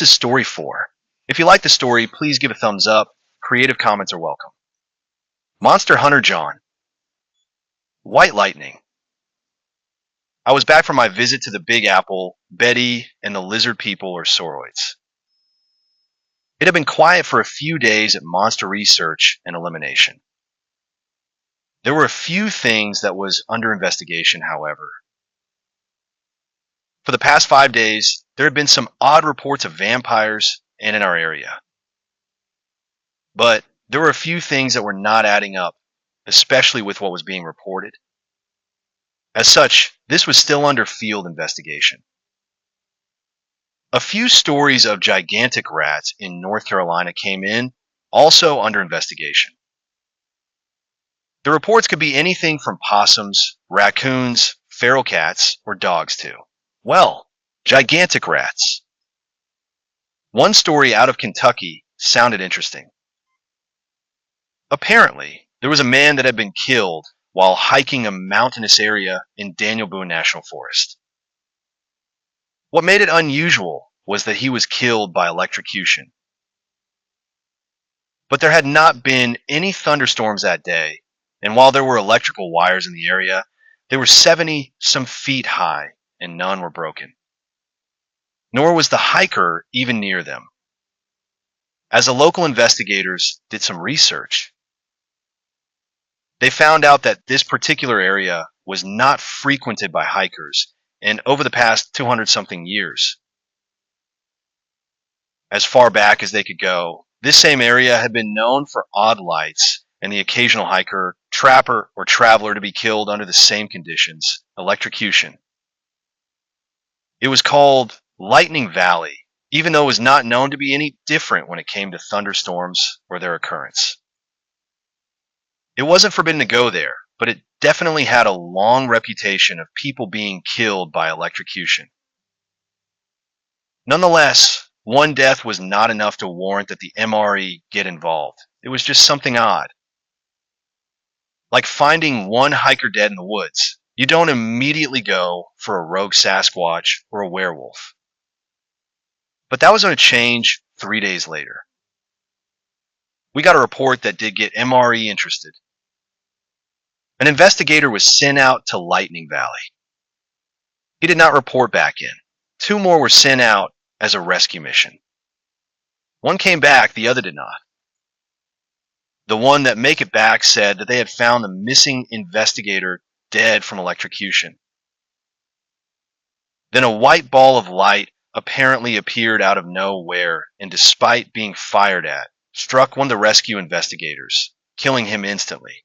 this is story 4. If you like the story, please give a thumbs up. Creative comments are welcome. Monster Hunter John. White lightning. I was back from my visit to the Big Apple, Betty, and the lizard people or sauroids. It had been quiet for a few days at Monster Research and Elimination. There were a few things that was under investigation, however. For the past 5 days, there had been some odd reports of vampires and in our area. But there were a few things that were not adding up, especially with what was being reported. As such, this was still under field investigation. A few stories of gigantic rats in North Carolina came in, also under investigation. The reports could be anything from possums, raccoons, feral cats, or dogs to, well, gigantic rats. One story out of Kentucky sounded interesting. Apparently, there was a man that had been killed while hiking a mountainous area in Daniel Boone National Forest. What made it unusual was that he was killed by electrocution. But there had not been any thunderstorms that day, and while there were electrical wires in the area, they were 70-some feet high and none were broken. Nor was the hiker even near them. As the local investigators did some research, they found out that this particular area was not frequented by hikers and over the past 200-something years. As far back as they could go, this same area had been known for odd lights and the occasional hiker, trapper, or traveler to be killed under the same conditions, electrocution. It was called Lightning Valley, even though it was not known to be any different when it came to thunderstorms or their occurrence. It wasn't forbidden to go there, but it definitely had a long reputation of people being killed by electrocution. Nonetheless, one death was not enough to warrant that the MRE get involved. It was just something odd. Like finding one hiker dead in the woods, you don't immediately go for a rogue Sasquatch or a werewolf. But that was going to change 3 days later. We got a report that did get MRE interested. An investigator was sent out to Lightning Valley. He did not report back in. 2 more were sent out as a rescue mission. One came back, the other did not. The one that made it back said that they had found the missing investigator dead from electrocution. Then a white ball of light apparently appeared out of nowhere and despite being fired at, struck one of the rescue investigators, killing him instantly.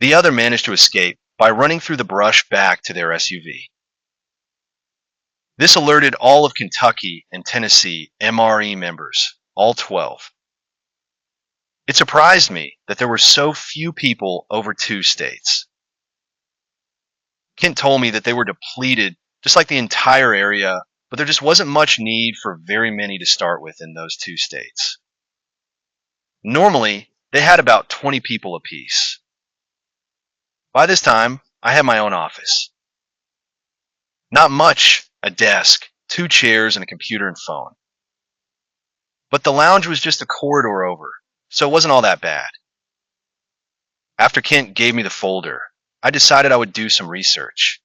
The other managed to escape by running through the brush back to their SUV. This alerted all of Kentucky and Tennessee MRE members, all 12. It surprised me that there were so few people over 2 states. Kent told me that they were depleted just like the entire area, but there just wasn't much need for very many to start with in those 2 states. Normally, they had about 20 people apiece. By this time, I had my own office. Not much, a desk, 2 chairs, and a computer and phone. But the lounge was just a corridor over, so it wasn't all that bad. After Kent gave me the folder, I decided I would do some research.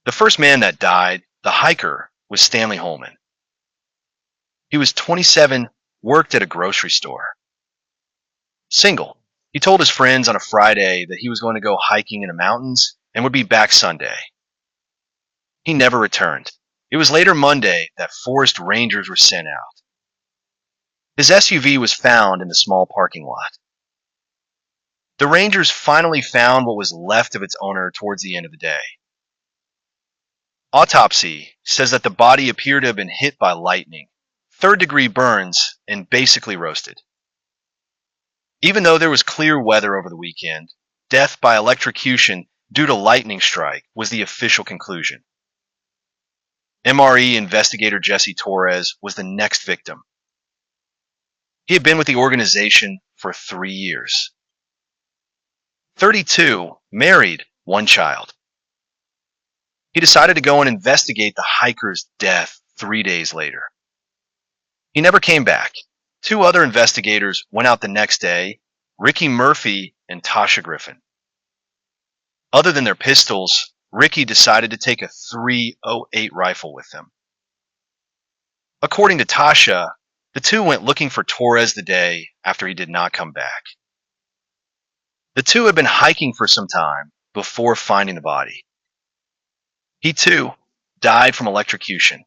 The first man that died, the hiker, was Stanley Holman. He was 27, worked at a grocery store. Single. He told his friends on a Friday that he was going to go hiking in the mountains and would be back Sunday. He never returned. It was later Monday that forest rangers were sent out. His SUV was found in the small parking lot. The rangers finally found what was left of its owner towards the end of the day. Autopsy says that the body appeared to have been hit by lightning, 3rd-degree burns, and basically roasted. Even though there was clear weather over the weekend, death by electrocution due to lightning strike was the official conclusion. MRE investigator Jesse Torres was the next victim. He had been with the organization for 3 years. 32, married, 1 child. He decided to go and investigate the hiker's death 3 days later. He never came back. Two other investigators went out the next day, Ricky Murphy and Tasha Griffin. Other than their pistols, Ricky decided to take a .308 rifle with him. According to Tasha, the two went looking for Torres the day after he did not come back. The two had been hiking for some time before finding the body. He too died from electrocution.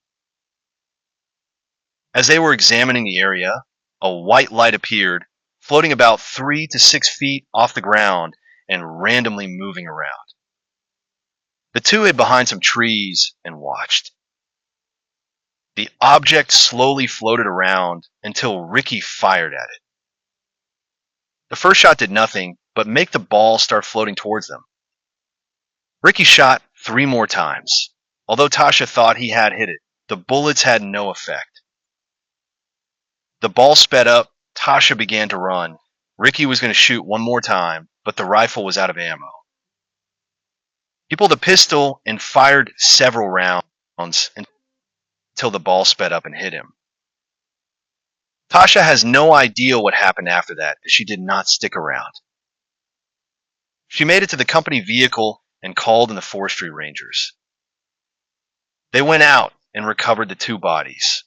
As they were examining the area, a white light appeared, floating about 3 to 6 feet off the ground and randomly moving around. The two hid behind some trees and watched. The object slowly floated around until Ricky fired at it. The first shot did nothing but make the ball start floating towards them. Ricky shot 3 more times. Although Tasha thought he had hit it, the bullets had no effect. The ball sped up, Tasha began to run. Ricky was going to shoot 1 more time, but the rifle was out of ammo. He pulled a pistol and fired several rounds until the ball sped up and hit him. Tasha has no idea what happened after that, as she did not stick around. She made it to the company vehicle and called in the forestry rangers. They went out and recovered the 2 bodies.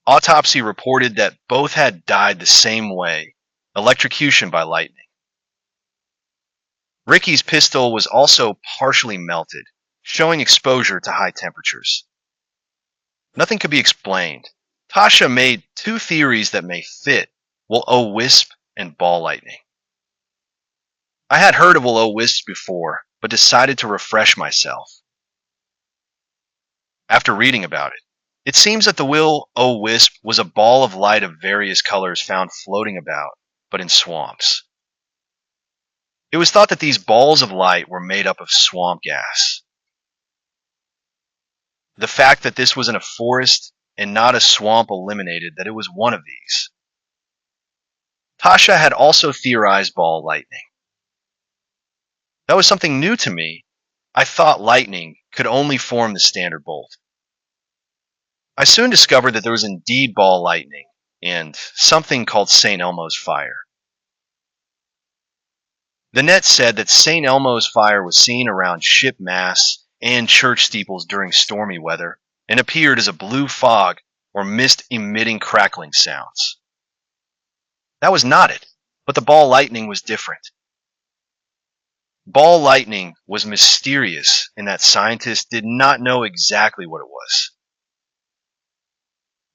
Autopsy reported that both had died the same way, electrocution by lightning. Ricky's pistol was also partially melted, showing exposure to high temperatures. Nothing could be explained. Tasha made 2 theories that may fit: will-o-wisp and ball lightning. I had heard of will-o-wisps before, but decided to refresh myself. After reading about it, it seems that the will-o-wisp was a ball of light of various colors found floating about, but in swamps. It was thought that these balls of light were made up of swamp gas. The fact that this was in a forest and not a swamp eliminated that it was one of these. Tasha had also theorized ball lightning. That was something new to me. I thought lightning could only form the standard bolt. I soon discovered that there was indeed ball lightning and something called St. Elmo's fire. The net said that St. Elmo's fire was seen around ship masts and church steeples during stormy weather and appeared as a blue fog or mist emitting crackling sounds. That was not it, but the ball lightning was different. Ball lightning was mysterious in that scientists did not know exactly what it was.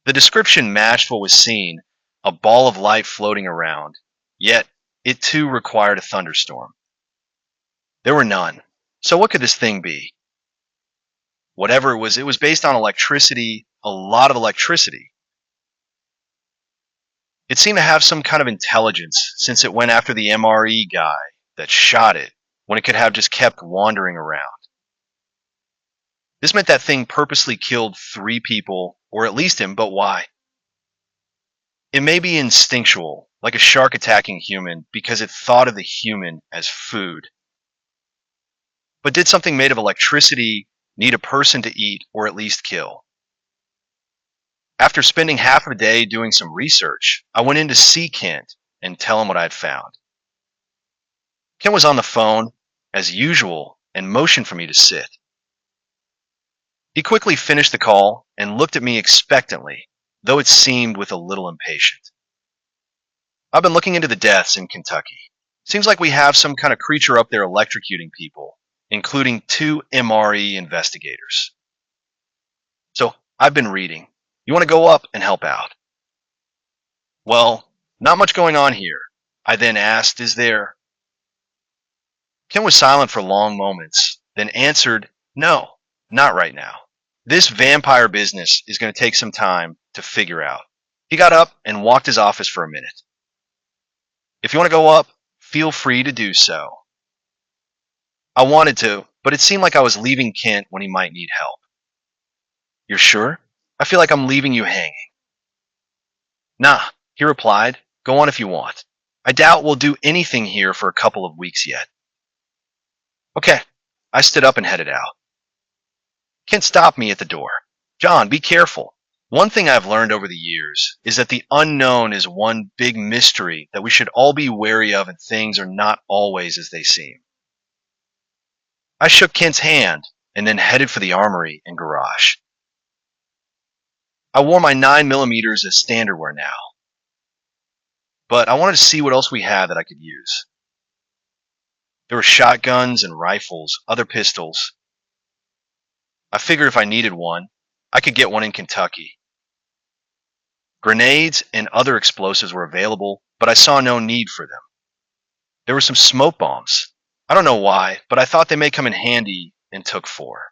The description matched what was seen, a ball of light floating around, yet it too required a thunderstorm. There were none, so what could this thing be? Whatever it was based on electricity, a lot of electricity. It seemed to have some kind of intelligence, since it went after the MRE guy that shot it, when it could have just kept wandering around. This meant that thing purposely killed 3 people, or at least him, but why? It may be instinctual, like a shark attacking a human, because it thought of the human as food. But did something made of electricity need a person to eat, or at least kill? After spending half a day doing some research, I went in to see Kent and tell him what I had found. Kent was on the phone, as usual, and motioned for me to sit. He quickly finished the call and looked at me expectantly, though it seemed with a little impatient. I've been looking into the deaths in Kentucky. Seems like we have some kind of creature up there electrocuting people, including 2 MRE investigators. So I've been reading. You want to go up and help out? Well, not much going on here. I then asked, is there? Ken was silent for long moments, then answered, no, not right now. This vampire business is going to take some time to figure out. He got up and walked his office for a minute. If you want to go up, feel free to do so. I wanted to, but it seemed like I was leaving Kent when he might need help. You're sure? I feel like I'm leaving you hanging. Nah, he replied. Go on if you want. I doubt we'll do anything here for a couple of weeks yet. Okay, I stood up and headed out. Kent stopped me at the door. John, be careful. One thing I've learned over the years is that the unknown is one big mystery that we should all be wary of, and things are not always as they seem. I shook Kent's hand and then headed for the armory and garage. I wore my 9mm as standard wear now, but I wanted to see what else we had that I could use. There were shotguns and rifles, other pistols. I figured if I needed one, I could get one in Kentucky. Grenades and other explosives were available, but I saw no need for them. There were some smoke bombs. I don't know why, but I thought they may come in handy and took 4.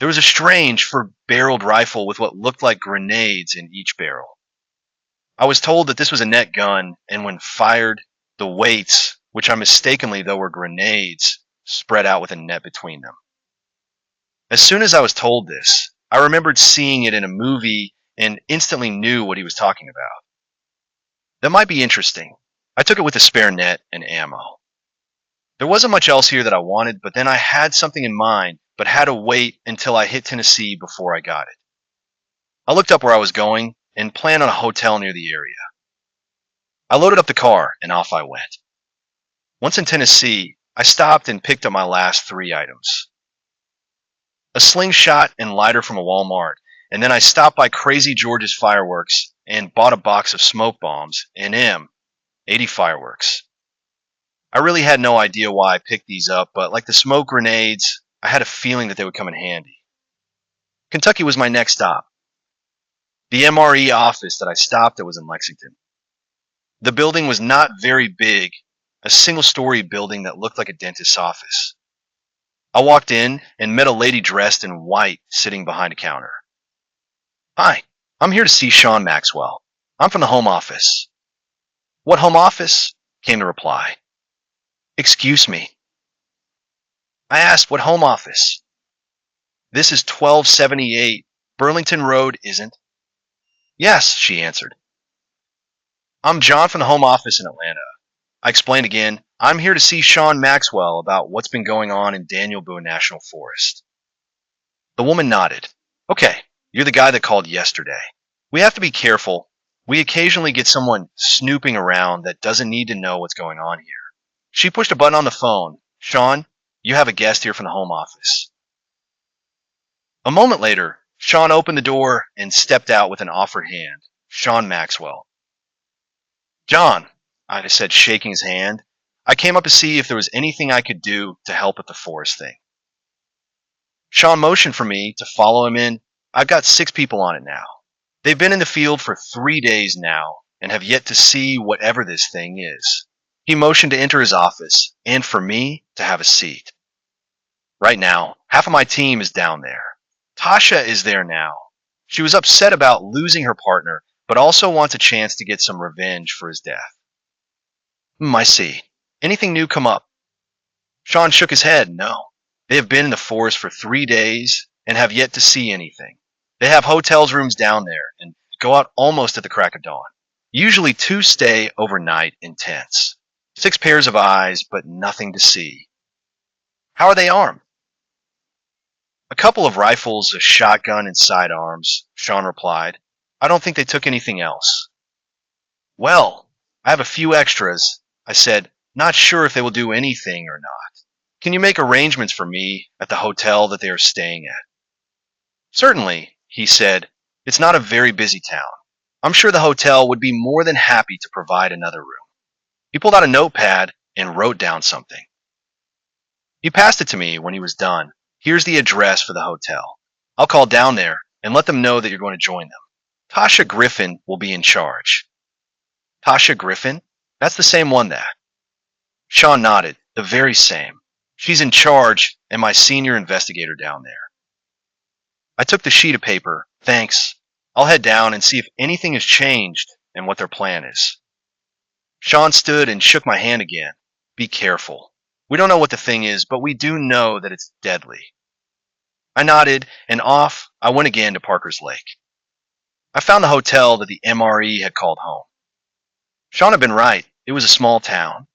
There was a strange four-barreled rifle with what looked like grenades in each barrel. I was told that this was a net gun, and when fired, the weights, which I mistakenly though were grenades, spread out with a net between them. As soon as I was told this, I remembered seeing it in a movie and instantly knew what he was talking about. That might be interesting. I took it with a spare net and ammo. There wasn't much else here that I wanted, but then I had something in mind, but had to wait until I hit Tennessee before I got it. I looked up where I was going and planned on a hotel near the area. I loaded up the car and off I went. Once in Tennessee, I stopped and picked up my last 3 items. A slingshot and lighter from a Walmart, and then I stopped by Crazy George's Fireworks and bought a box of smoke bombs and 80 fireworks. I really had no idea why I picked these up, but like the smoke grenades, I had a feeling that they would come in handy. Kentucky was my next stop. The MRE office that I stopped at was in Lexington. The building was not very big, a single-story building that looked like a dentist's office. I walked in and met a lady dressed in white sitting behind a counter. Hi, I'm here to see Sean Maxwell. I'm from the home office. What home office? Came the reply. Excuse me. I asked, what home office? This is 1278. Burlington Road, isn't? Yes, she answered. I'm John from the home office in Atlanta. I explained again, I'm here to see Sean Maxwell about what's been going on in Daniel Boone National Forest. The woman nodded. Okay, you're the guy that called yesterday. We have to be careful. We occasionally get someone snooping around that doesn't need to know what's going on here. She pushed a button on the phone. Sean, you have a guest here from the home office. A moment later, Sean opened the door and stepped out with an offered hand. Sean Maxwell. John, I said, shaking his hand, I came up to see if there was anything I could do to help with the forest thing. Sean motioned for me to follow him in. I've got 6 people on it now. They've been in the field for 3 days now and have yet to see whatever this thing is. He motioned to enter his office and for me to have a seat. Right now, half of my team is down there. Tasha is there now. She was upset about losing her partner, but also wants a chance to get some revenge for his death. I see. Anything new come up? Sean shook his head. No. They have been in the forest for 3 days and have yet to see anything. They have hotels rooms down there and go out almost at the crack of dawn. Usually 2 stay overnight in tents. 6 pairs of eyes, but nothing to see. How are they armed? A couple of rifles, a shotgun, and sidearms, Sean replied. I don't think they took anything else. Well, I have a few extras, I said, not sure if they will do anything or not. Can you make arrangements for me at the hotel that they are staying at? Certainly, he said. It's not a very busy town. I'm sure the hotel would be more than happy to provide another room. He pulled out a notepad and wrote down something. He passed it to me when he was done. Here's the address for the hotel. I'll call down there and let them know that you're going to join them. Tasha Griffin will be in charge. Tasha Griffin? That's the same one that. Sean nodded. The very same. She's in charge and my senior investigator down there. I took the sheet of paper. Thanks. I'll head down and see if anything has changed and what their plan is. Sean stood and shook my hand again. Be careful. We don't know what the thing is, but we do know that it's deadly. I nodded, and off I went again to Parker's Lake. I found the hotel that the MRE had called home. Sean had been right. It was a small town.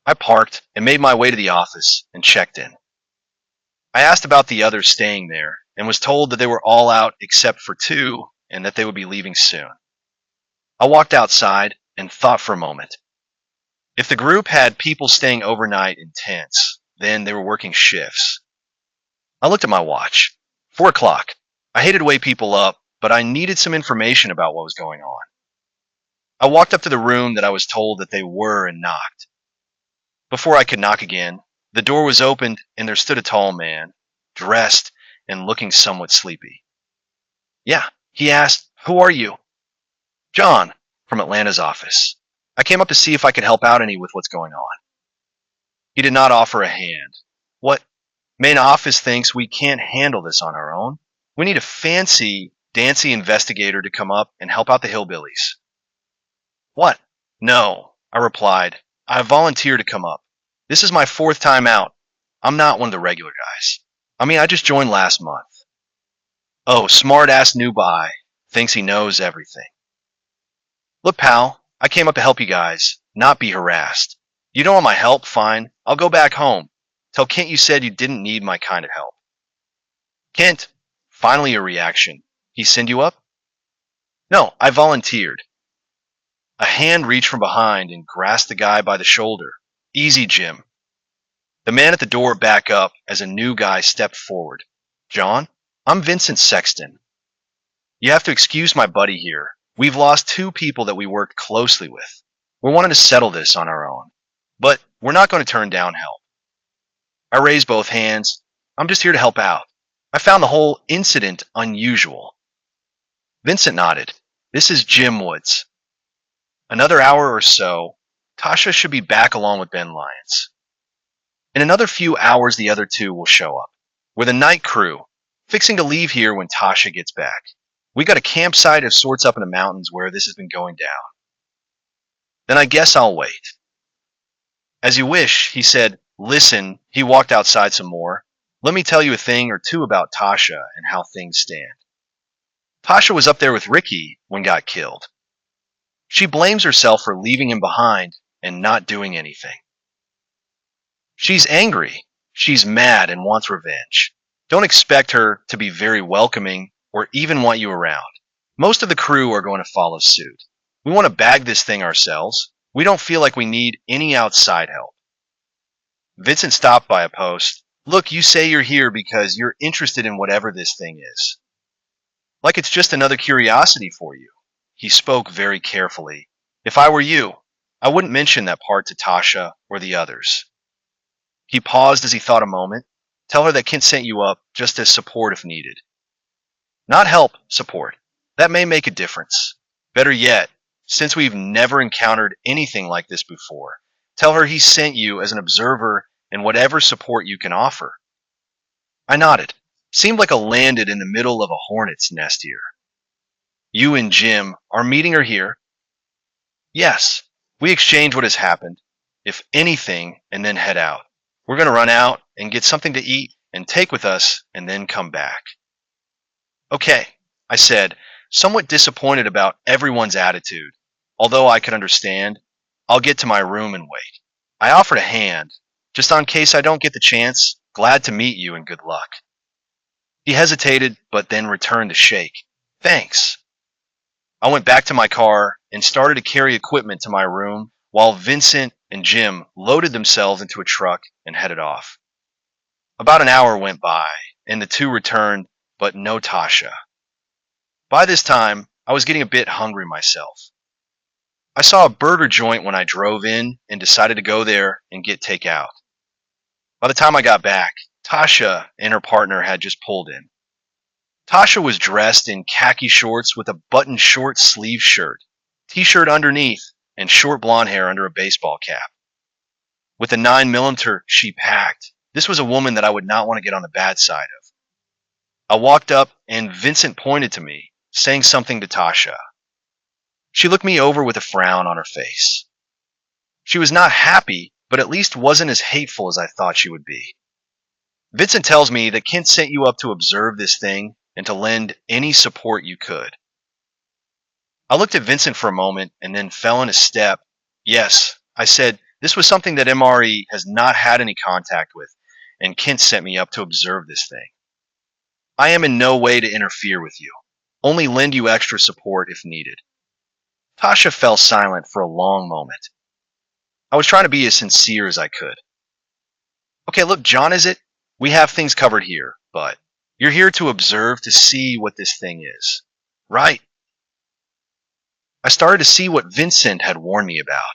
I parked and made my way to the office and checked in. I asked about the others staying there and was told that they were all out except for two and that they would be leaving soon. I walked outside and thought for a moment. If the group had people staying overnight in tents, then they were working shifts. I looked at my watch. 4 o'clock. I hated to wake people up, but I needed some information about what was going on. I walked up to the room that I was told that they were and knocked. Before I could knock again, the door was opened and there stood a tall man, dressed and looking somewhat sleepy. Yeah, he asked, "Who are you?" "John, from Atlanta's office. I came up to see if I could help out any with what's going on." He did not offer a hand. What? Main office thinks we can't handle this on our own. We need a fancy, dancy investigator to come up and help out the hillbillies. What? No, I replied. I volunteered to come up. This is my fourth time out. I'm not one of the regular guys. I just joined last month. Oh, smart-ass new guy. Thinks he knows everything. Look, pal, I came up to help you guys, not be harassed. You don't want my help? Fine. I'll go back home. Tell Kent you said you didn't need my kind of help. Kent, finally a reaction. He send you up? No, I volunteered. A hand reached from behind and grasped the guy by the shoulder. Easy, Jim. The man at the door backed up as a new guy stepped forward. John, I'm Vincent Sexton. You have to excuse my buddy here. We've lost two people that we worked closely with. We're wanting to settle this on our own. But we're not going to turn down help. I raised both hands. I'm just here to help out. I found the whole incident unusual. Vincent nodded. This is Jim Woods. Another hour or so, Tasha should be back along with Ben Lyons. In another few hours, the other two will show up. We're the night crew, fixing to leave here when Tasha gets back. We got a campsite of sorts up in the mountains where this has been going down. Then I guess I'll wait. As you wish, he said. Listen, he walked outside some more. Let me tell you a thing or two about Tasha and how things stand. Tasha was up there with Ricky when got killed. She blames herself for leaving him behind and not doing anything. She's angry. She's mad and wants revenge. Don't expect her to be very welcoming or even want you around. Most of the crew are going to follow suit. We want to bag this thing ourselves. We don't feel like we need any outside help. Vincent stopped by a post. Look, you say you're here because you're interested in whatever this thing is. Like it's just another curiosity for you. He spoke very carefully. If I were you, I wouldn't mention that part to Tasha or the others. He paused as he thought a moment. Tell her that Kent sent you up just as support if needed. Not help, support. That may make a difference. Better yet, since we've never encountered anything like this before, tell her he sent you as an observer and whatever support you can offer. I nodded. Seemed like I landed in the middle of a hornet's nest here. You and Jim are meeting her here? Yes. We exchange what has happened, if anything, and then head out. We're going to run out and get something to eat and take with us and then come back. Okay, I said, somewhat disappointed about everyone's attitude. Although I could understand, I'll get to my room and wait. I offered a hand, just in case I don't get the chance. Glad to meet you and good luck. He hesitated, but then returned a shake. Thanks. I went back to my car and started to carry equipment to my room while Vincent and Jim loaded themselves into a truck and headed off. About an hour went by, and the two returned, but no Tasha. By this time, I was getting a bit hungry myself. I saw a burger joint when I drove in and decided to go there and get takeout. By the time I got back, Tasha and her partner had just pulled in. Tasha was dressed in khaki shorts with a buttoned short sleeve shirt, t-shirt underneath, and short blonde hair under a baseball cap. With the 9mm she packed, this was a woman that I would not want to get on the bad side of. I walked up and Vincent pointed to me, saying something to Tasha. She looked me over with a frown on her face. She was not happy, but at least wasn't as hateful as I thought she would be. Vincent tells me that Kent sent you up to observe this thing and to lend any support you could. I looked at Vincent for a moment and then fell in a step. Yes, I said, this was something that MRE has not had any contact with, and Kent set me up to observe this thing. I am in no way to interfere with you, only lend you extra support if needed." Tasha fell silent for a long moment. I was trying to be as sincere as I could. "Okay, look, John, is it? We have things covered here, but you're here to observe to see what this thing is. Right?" I started to see what Vincent had warned me about.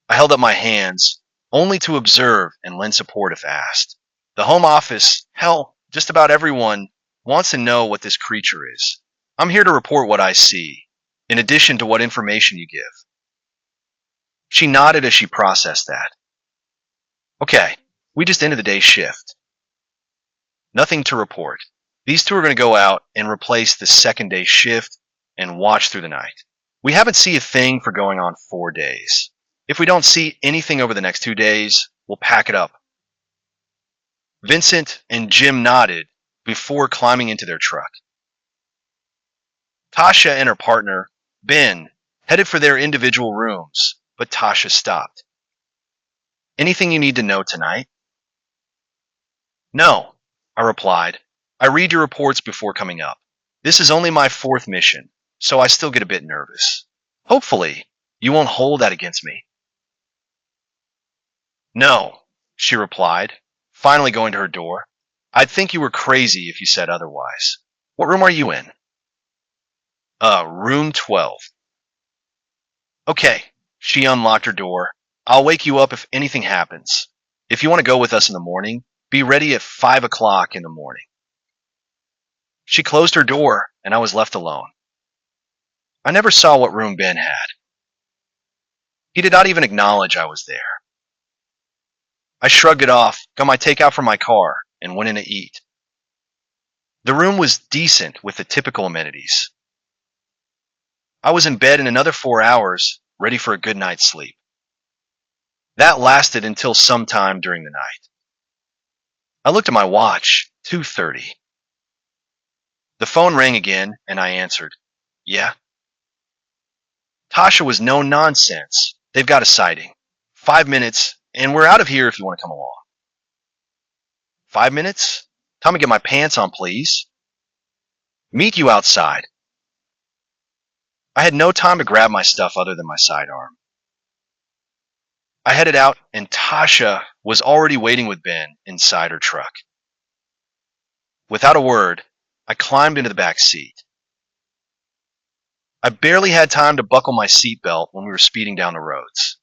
I held up my hands, only to observe and lend support if asked. The Home Office, hell, just about everyone, wants to know what this creature is. I'm here to report what I see, in addition to what information you give. She nodded as she processed that. "Okay, we just ended the day's shift. Nothing to report. These two are going to go out and replace the second day shift and watch through the night. We haven't seen a thing for going on 4 days. If we don't see anything over the next 2 days, we'll pack it up." Vincent and Jim nodded before climbing into their truck. Tasha and her partner, Ben, headed for their individual rooms, but Tasha stopped. "Anything you need to know tonight?" "No," I replied. "I read your reports before coming up. This is only my 4th mission, so I still get a bit nervous. Hopefully, you won't hold that against me." "No," she replied, finally going to her door. "I'd think you were crazy if you said otherwise. What room are you in?" Room 12. "Okay." She unlocked her door. "I'll wake you up if anything happens. If you want to go with us in the morning, be ready at 5 o'clock in the morning." She closed her door, and I was left alone. I never saw what room Ben had. He did not even acknowledge I was there. I shrugged it off, got my takeout from my car, and went in to eat. The room was decent with the typical amenities. I was in bed in another 4 hours, ready for a good night's sleep. That lasted until sometime during the night. I looked at my watch, 2:30. The phone rang again, and I answered. "Yeah?" "Tasha was no nonsense. They've got a sighting. 5 minutes, and we're out of here if you want to come along." "5 minutes? Time to get my pants on, please." "Meet you outside." I had no time to grab my stuff other than my sidearm. I headed out, and Tasha was already waiting with Ben inside her truck. Without a word, I climbed into the back seat. I barely had time to buckle my seatbelt when we were speeding down the roads.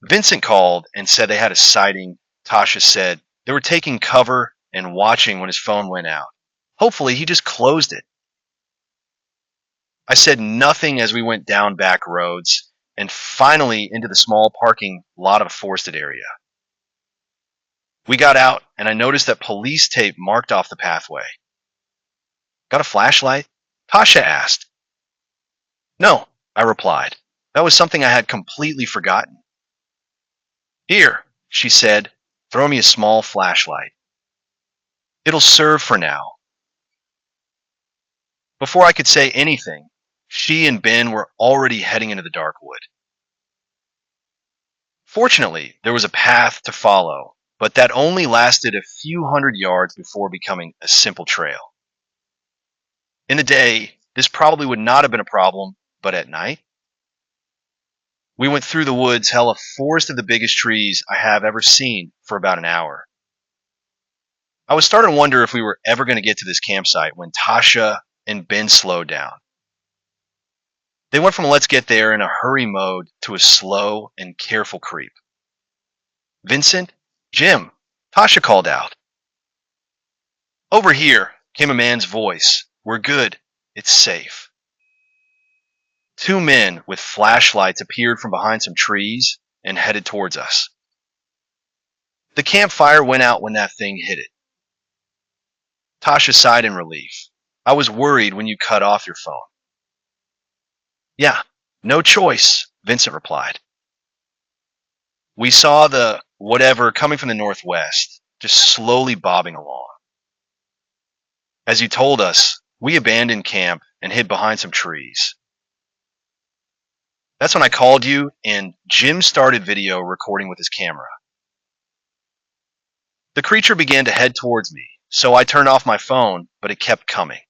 Vincent called and said they had a sighting. Tasha said they were taking cover and watching when his phone went out. Hopefully, he just closed it. I said nothing as we went down back roads and finally into the small parking lot of a forested area. We got out, and I noticed that police tape marked off the pathway. "Got a flashlight?" Tasha asked. "No," I replied. That was something I had completely forgotten. "Here," she said, throwing me a small flashlight. "It'll serve for now." Before I could say anything, she and Ben were already heading into the dark wood. Fortunately, there was a path to follow, but that only lasted a few hundred yards before becoming a simple trail. In the day, this probably would not have been a problem, but at night? We went through the woods, a forest of the biggest trees I have ever seen, for about an hour. I was starting to wonder if we were ever going to get to this campsite when Tasha and Ben slowed down. They went from let's get there in a hurry mode to a slow and careful creep. "Vincent? Jim?" Tasha called out. "Over here," came a man's voice. "We're good. It's safe." 2 men with flashlights appeared from behind some trees and headed towards us. The campfire went out when that thing hit it. Tasha sighed in relief. "I was worried when you cut off your phone." "Yeah, no choice," Vincent replied. We saw the whatever coming from the northwest, just slowly bobbing along. As you told us, we abandoned camp and hid behind some trees. That's when I called you, and Jim started video recording with his camera. The creature began to head towards me, so I turned off my phone, but it kept coming.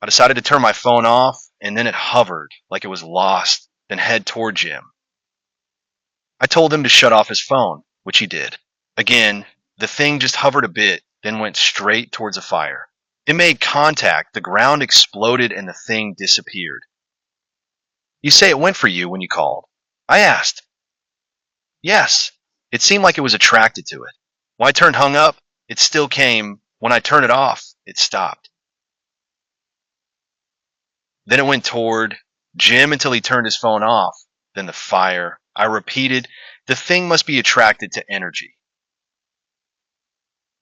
I decided to turn my phone off, and then it hovered like it was lost, then head toward Jim. I told him to shut off his phone, which he did. Again, the thing just hovered a bit, then went straight towards a fire. It made contact, the ground exploded, and the thing disappeared. You say it went for you when you called? I asked. Yes. It seemed like it was attracted to it. When I turned hung up, it still came. When I turned it off, it stopped. Then it went toward Jim until he turned his phone off. Then the fire. I repeated, the thing must be attracted to energy.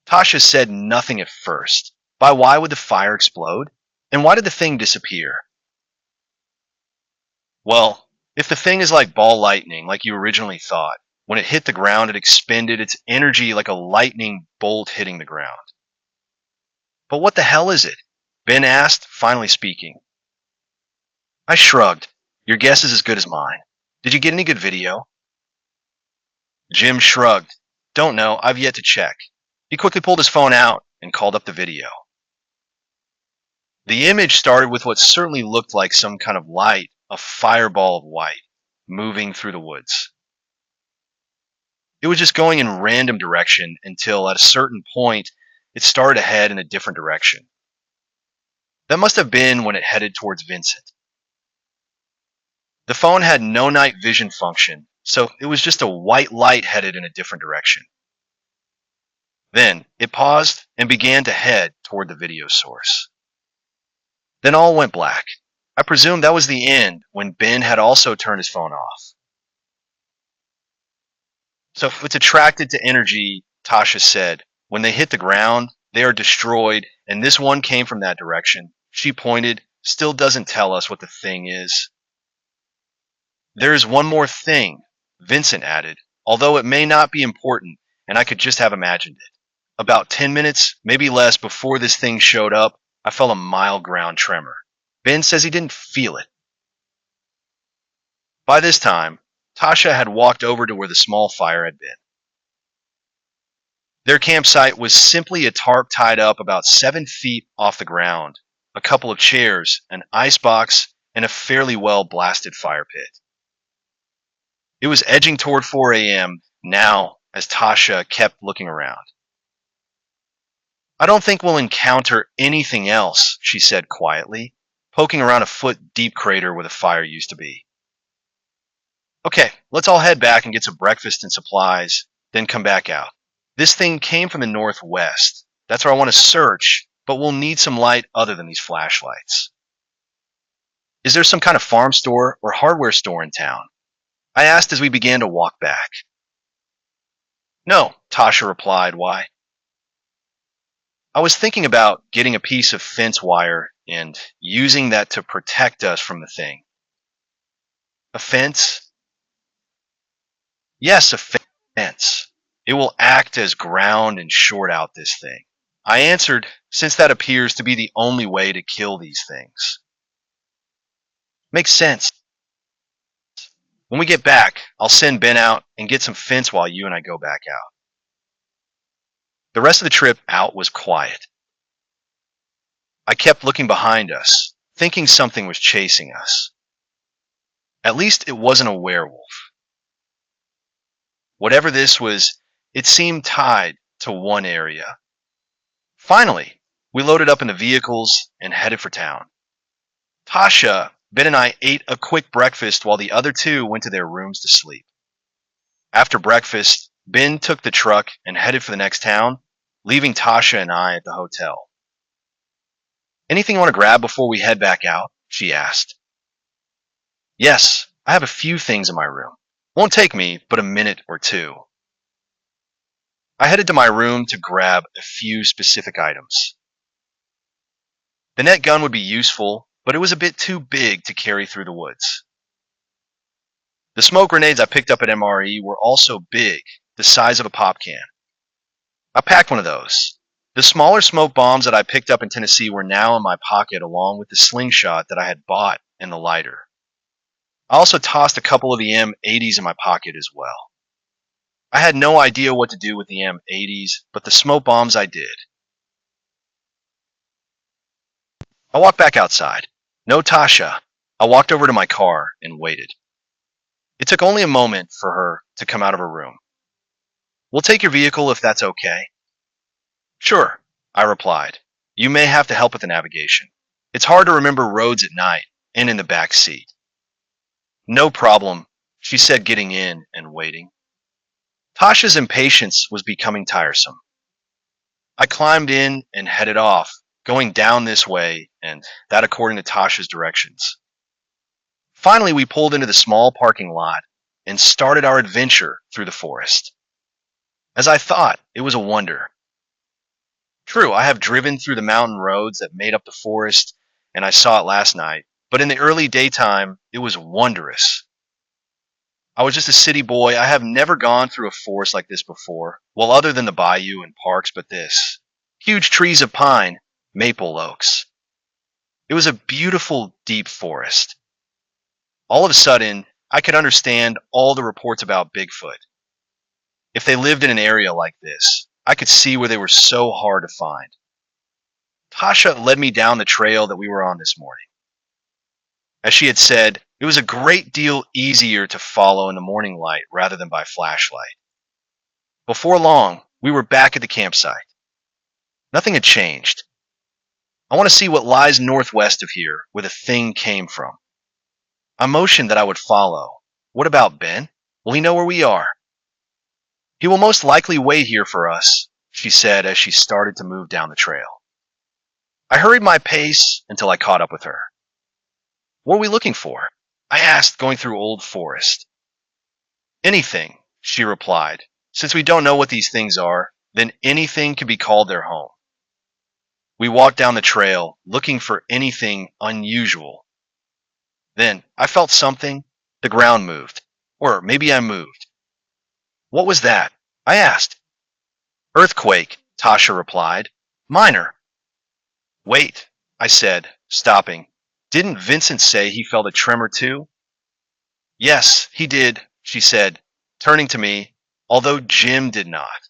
Tasha said nothing at first. Why would the fire explode? And why did the thing disappear? Well, if the thing is like ball lightning, like you originally thought, when it hit the ground, it expended its energy like a lightning bolt hitting the ground. But what the hell is it? Ben asked, finally speaking. I shrugged. Your guess is as good as mine. Did you get any good video? Jim shrugged. Don't know, I've yet to check. He quickly pulled his phone out and called up the video. The image started with what certainly looked like some kind of light, a fireball of white, moving through the woods. It was just going in random direction until at a certain point it started to head in a different direction. That must have been when it headed towards Vincent. The phone had no night vision function, so it was just a white light headed in a different direction. Then it paused and began to head toward the video source. Then all went black. I presume that was the end when Ben had also turned his phone off. So if it's attracted to energy, Tasha said, when they hit the ground, they are destroyed, and this one came from that direction. She pointed, still doesn't tell us what the thing is. There is one more thing, Vincent added, although it may not be important, and I could just have imagined it. About 10 minutes, maybe less, before this thing showed up, I felt a mild ground tremor. Ben says he didn't feel it. By this time, Tasha had walked over to where the small fire had been. Their campsite was simply a tarp tied up about 7 feet off the ground, a couple of chairs, an icebox, and a fairly well blasted fire pit. It was edging toward 4 a.m. now as Tasha kept looking around. I don't think we'll encounter anything else, she said quietly, poking around a foot-deep crater where the fire used to be. Okay, let's all head back and get some breakfast and supplies, then come back out. This thing came from the northwest. That's where I want to search, but we'll need some light other than these flashlights. Is there some kind of farm store or hardware store in town? I asked as we began to walk back. No, Tasha replied. Why? I was thinking about getting a piece of fence wire and using that to protect us from the thing. A fence? Yes, a fence. It will act as ground and short out this thing. I answered, since that appears to be the only way to kill these things. Makes sense. When we get back, I'll send Ben out and get some fence while you and I go back out. The rest of the trip out was quiet. I kept looking behind us, thinking something was chasing us. At least it wasn't a werewolf. Whatever this was, it seemed tied to one area. Finally, we loaded up into vehicles and headed for town. Tasha, Ben, and I ate a quick breakfast while the other two went to their rooms to sleep. After breakfast, Ben took the truck and headed for the next town, leaving Tasha and I at the hotel. Anything you want to grab before we head back out? She asked. Yes, I have a few things in my room. Won't take me but a minute or two. I headed to my room to grab a few specific items. The net gun would be useful, but it was a bit too big to carry through the woods. The smoke grenades I picked up at MRE were also big, the size of a pop can. I packed one of those. The smaller smoke bombs that I picked up in Tennessee were now in my pocket along with the slingshot that I had bought and the lighter. I also tossed a couple of the M80s in my pocket as well. I had no idea what to do with the M80s, but the smoke bombs I did. I walked back outside. No Tasha. I walked over to my car and waited. It took only a moment for her to come out of her room. "We'll take your vehicle if that's okay." "Sure," I replied. "You may have to help with the navigation. It's hard to remember roads at night and in the back seat." "No problem," she said, getting in and waiting. Tasha's impatience was becoming tiresome. I climbed in and headed off, going down this way and that according to Tasha's directions. Finally, we pulled into the small parking lot and started our adventure through the forest. As I thought, it was a wonder. True, I have driven through the mountain roads that made up the forest, and I saw it last night, but in the early daytime, it was wondrous. I was just a city boy. I have never gone through a forest like this before, well, other than the bayou and parks, but this. Huge trees of pine, maple oaks. It was a beautiful, deep forest. All of a sudden, I could understand all the reports about Bigfoot. If they lived in an area like this, I could see where they were so hard to find. Tasha led me down the trail that we were on this morning. As she had said, it was a great deal easier to follow in the morning light rather than by flashlight. Before long, we were back at the campsite. Nothing had changed. "I want to see what lies northwest of here, where the thing came from." I motioned that I would follow. "What about Ben? Will he know where we are?" "He will most likely wait here for us," she said as she started to move down the trail. I hurried my pace until I caught up with her. "What are we looking for?" I asked, going through old forest. "Anything," she replied. "Since we don't know what these things are, then anything can be called their home." We walked down the trail, looking for anything unusual. Then I felt something. The ground moved. Or maybe I moved. "What was that?" I asked. "Earthquake," Tasha replied. "Minor." "Wait," I said, stopping. "Didn't Vincent say he felt a tremor too?" "Yes, he did," she said, turning to me, "although Jim did not."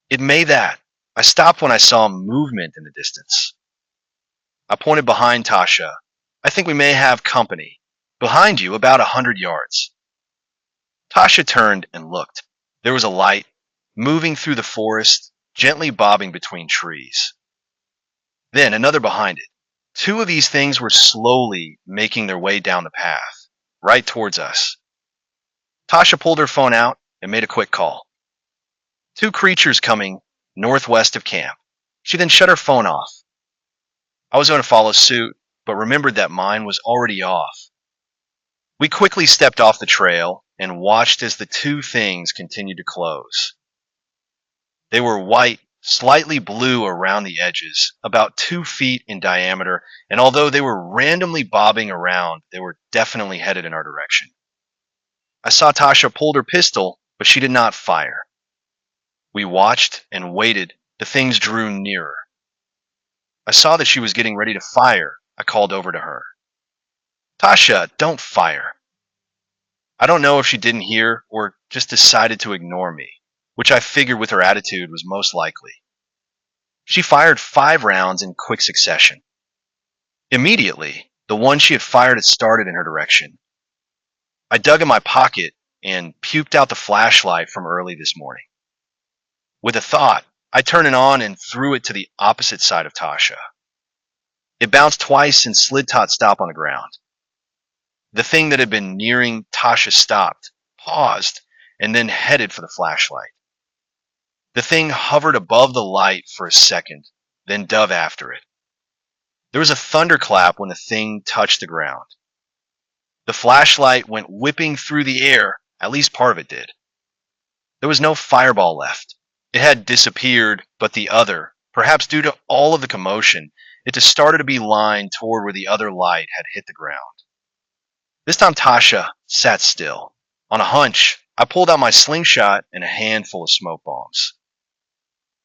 It made that. I stopped when I saw movement in the distance. I pointed behind Tasha. "I think we may have company. Behind you, about 100 yards." Tasha turned and looked. There was a light, moving through the forest, gently bobbing between trees. Then another behind it. Two of these things were slowly making their way down the path, right towards us. Tasha pulled her phone out and made a quick call. "Two creatures coming northwest of camp." She then shut her phone off. I was going to follow suit, but remembered that mine was already off. We quickly stepped off the trail and watched as the two things continued to close. They were white, slightly blue around the edges, about 2 feet in diameter, and although they were randomly bobbing around, they were definitely headed in our direction. I saw Tasha pull her pistol, but she did not fire. We watched and waited. The things drew nearer. I saw that she was getting ready to fire. I called over to her. "Tasha, don't fire." I don't know if she didn't hear or just decided to ignore me, which I figured with her attitude was most likely. She fired 5 rounds in quick succession. Immediately, the one she had fired had started in her direction. I dug in my pocket and puked out the flashlight from early this morning. With a thought, I turned it on and threw it to the opposite side of Tasha. It bounced twice and slid tot stop on the ground. The thing that had been nearing Tasha stopped, paused, and then headed for the flashlight. The thing hovered above the light for a second, then dove after it. There was a thunderclap when the thing touched the ground. The flashlight went whipping through the air, at least part of it did. There was no fireball left. It had disappeared, but the other, perhaps due to all of the commotion, it just started to be lined toward where the other light had hit the ground. This time Tasha sat still. On a hunch, I pulled out my slingshot and a handful of smoke bombs.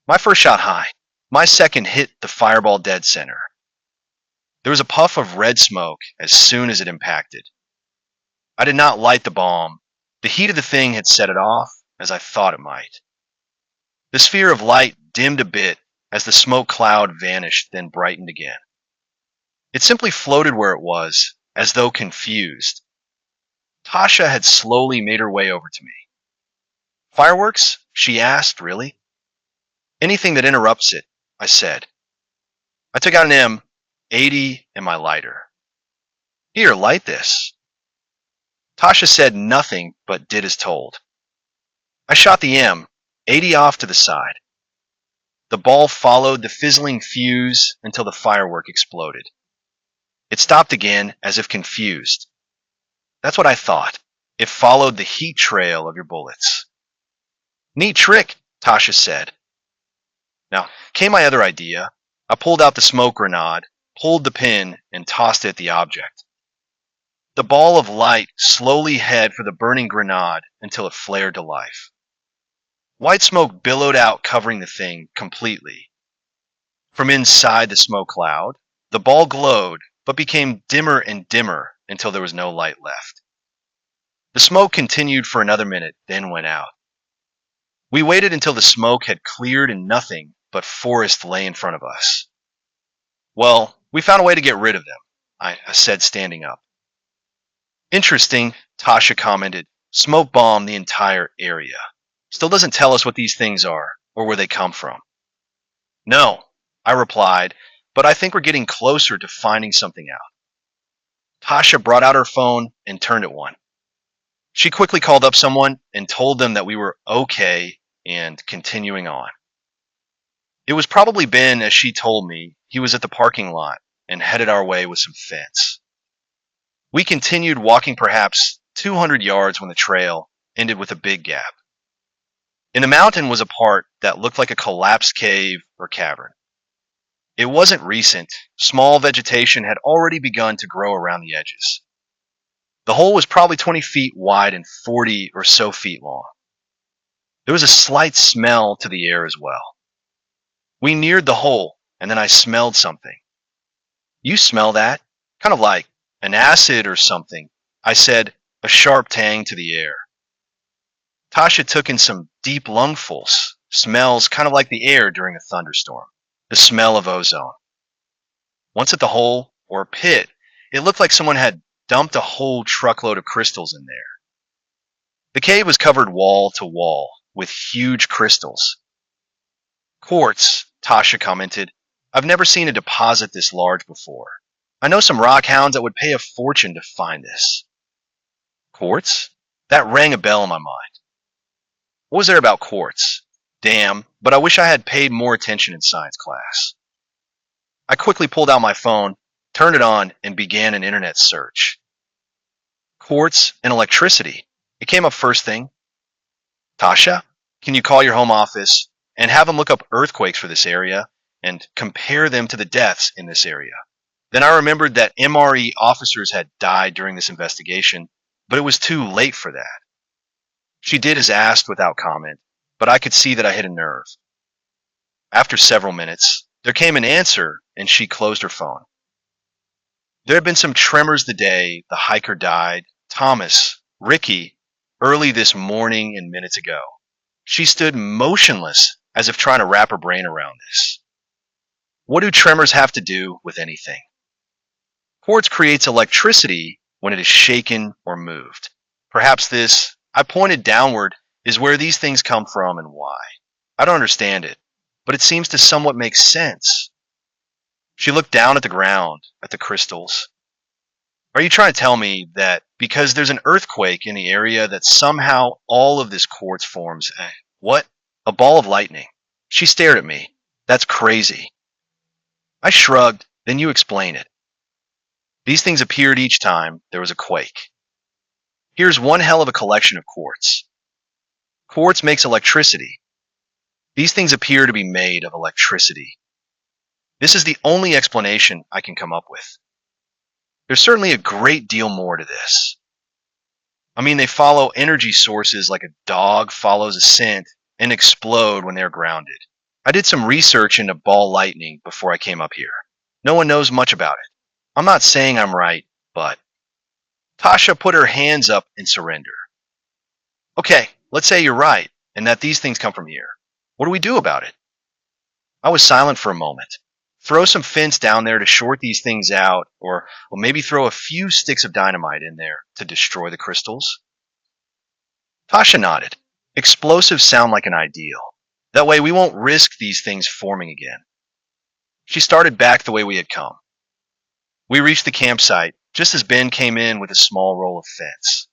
My first shot high. My second hit the fireball dead center. There was a puff of red smoke as soon as it impacted. I did not light the bomb. The heat of the thing had set it off, as I thought it might. The sphere of light dimmed a bit as the smoke cloud vanished, then brightened again. It simply floated where it was, as though confused. Tasha had slowly made her way over to me. Fireworks? She asked, really? Anything that interrupts it, I said. I took out an M80 and my lighter. Here, light this. Tasha said nothing but did as told. I shot the M80 off to the side. The ball followed the fizzling fuse until the firework exploded. It stopped again as if confused. That's what I thought. It followed the heat trail of your bullets. Neat trick, Tasha said. Now came my other idea. I pulled out the smoke grenade, pulled the pin, and tossed it at the object. The ball of light slowly headed for the burning grenade until it flared to life. White smoke billowed out, covering the thing completely. From inside the smoke cloud, the ball glowed, but became dimmer and dimmer until there was no light left. The smoke continued for another minute, then went out. We waited until the smoke had cleared and nothing but forest lay in front of us. Well, we found a way to get rid of them, I said, standing up. Interesting, Tasha commented. Smoke bombed the entire area. Still doesn't tell us what these things are or where they come from. No, I replied, but I think we're getting closer to finding something out. Tasha brought out her phone and turned it on. She quickly called up someone and told them that we were okay and continuing on. It was probably Ben, as she told me. He was at the parking lot and headed our way with some fence. We continued walking perhaps 200 yards when the trail ended with a big gap. In the mountain was a part that looked like a collapsed cave or cavern. It wasn't recent. Small vegetation had already begun to grow around the edges. The hole was probably 20 feet wide and 40 or so feet long. There was a slight smell to the air as well. We neared the hole, and then I smelled something. You smell that? Kind of like an acid or something, I said, a sharp tang to the air. Tasha took in some deep lungfuls, smells kind of like the air during a thunderstorm, the smell of ozone. Once at the hole, or pit, it looked like someone had dumped a whole truckload of crystals in there. The cave was covered wall to wall with huge crystals. Quartz, Tasha commented. I've never seen a deposit this large before. I know some rock hounds that would pay a fortune to find this. Quartz? That rang a bell in my mind. What was there about quartz? Damn, but I wish I had paid more attention in science class. I quickly pulled out my phone, turned it on, and began an internet search. Quartz and electricity. It came up first thing. Tasha, can you call your home office and have them look up earthquakes for this area and compare them to the deaths in this area? Then I remembered that MRE officers had died during this investigation, but it was too late for that. She did as asked without comment, but I could see that I hit a nerve. After several minutes, there came an answer, and she closed her phone. There had been some tremors the day the hiker died. Thomas, Ricky, early this morning and minutes ago. She stood motionless as if trying to wrap her brain around this. What do tremors have to do with anything? Quartz creates electricity when it is shaken or moved. Perhaps this, I pointed downward, is where these things come from and why. I don't understand it, but it seems to somewhat make sense. She looked down at the ground, at the crystals. Are you trying to tell me that because there's an earthquake in the area that somehow all of this quartz forms what? A ball of lightning. She stared at me. That's crazy. I shrugged, then you explain it. These things appeared each time there was a quake. Here's one hell of a collection of quartz. Quartz makes electricity. These things appear to be made of electricity. This is the only explanation I can come up with. There's certainly a great deal more to this. I mean, they follow energy sources like a dog follows a scent and explode when they're grounded. I did some research into ball lightning before I came up here. No one knows much about it. I'm not saying I'm right, but... Tasha put her hands up in surrender. Okay, Let's say you're right, and that these things come from here. What do we do about it? I was silent for a moment. Throw some fence down there to short these things out, or maybe throw a few sticks of dynamite in there to destroy the crystals? Tasha nodded. Explosives sound like an ideal. That way we won't risk these things forming again. She started back the way we had come. We reached the campsite just as Ben came in with a small roll of fence.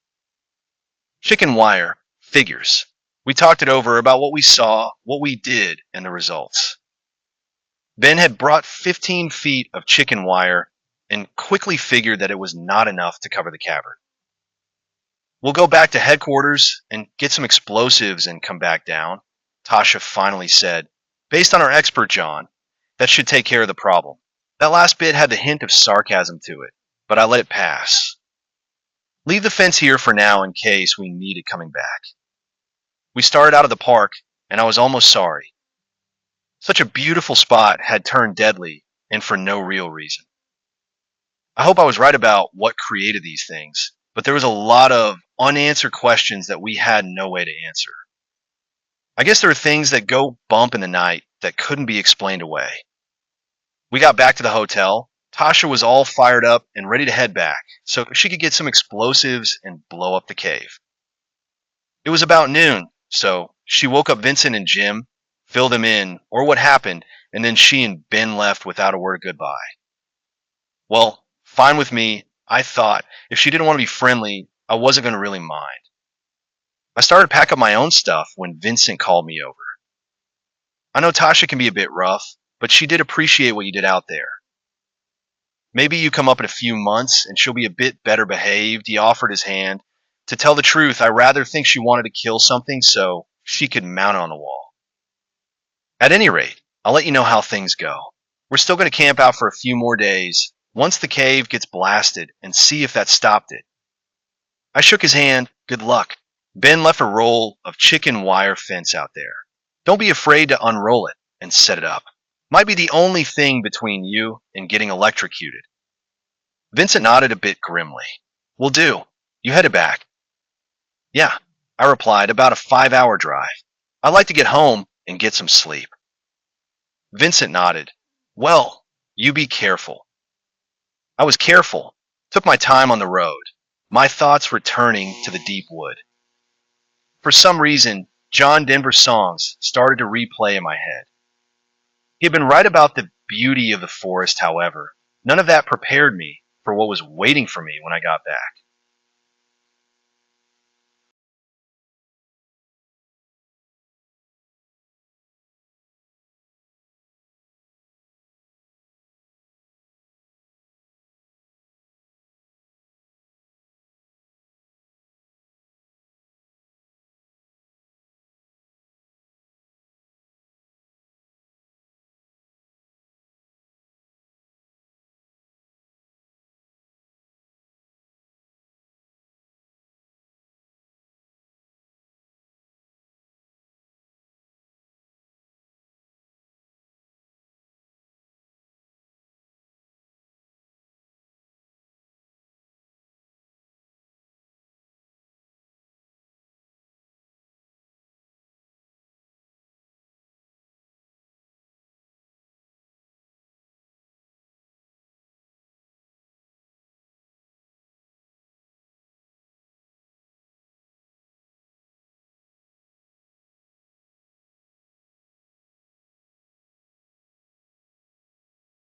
Chicken wire, figures. We talked it over about what we saw, what we did, and the results. Ben had brought 15 feet of chicken wire and quickly figured that it was not enough to cover the cavern. We'll go back to headquarters and get some explosives and come back down, Tasha finally said. Based on our expert, John, that should take care of the problem. That last bit had the hint of sarcasm to it, but I let it pass. Leave the fence here for now in case we need it coming back. We started out of the park, and I was almost sorry. Such a beautiful spot had turned deadly, and for no real reason. I hope I was right about what created these things, but there was a lot of unanswered questions that we had no way to answer. I guess there are things that go bump in the night that couldn't be explained away. We got back to the hotel. Tasha was all fired up and ready to head back so she could get some explosives and blow up the cave. It was about noon, so she woke up Vincent and Jim, filled them in, or what happened, and then she and Ben left without a word of goodbye. Well, fine with me. I thought if she didn't want to be friendly, I wasn't going to really mind. I started to pack up my own stuff when Vincent called me over. I know Tasha can be a bit rough, but she did appreciate what you did out there. Maybe you come up in a few months and she'll be a bit better behaved. He offered his hand. To tell the truth, I rather think she wanted to kill something so she could mount it on the wall. At any rate, I'll let you know how things go. We're still going to camp out for a few more days, once the cave gets blasted, and see if that stopped it. I shook his hand. Good luck. Ben left a roll of chicken wire fence out there. Don't be afraid to unroll it and set it up. Might be the only thing between you and getting electrocuted. Vincent nodded a bit grimly. Will do. You headed back? Yeah, I replied, about a 5-hour drive. I'd like to get home and get some sleep. Vincent nodded. Well, you be careful. I was careful. Took my time on the road. My thoughts returning to the deep wood. For some reason, John Denver's songs started to replay in my head. He had been right about the beauty of the forest, however. None of that prepared me for what was waiting for me when I got back.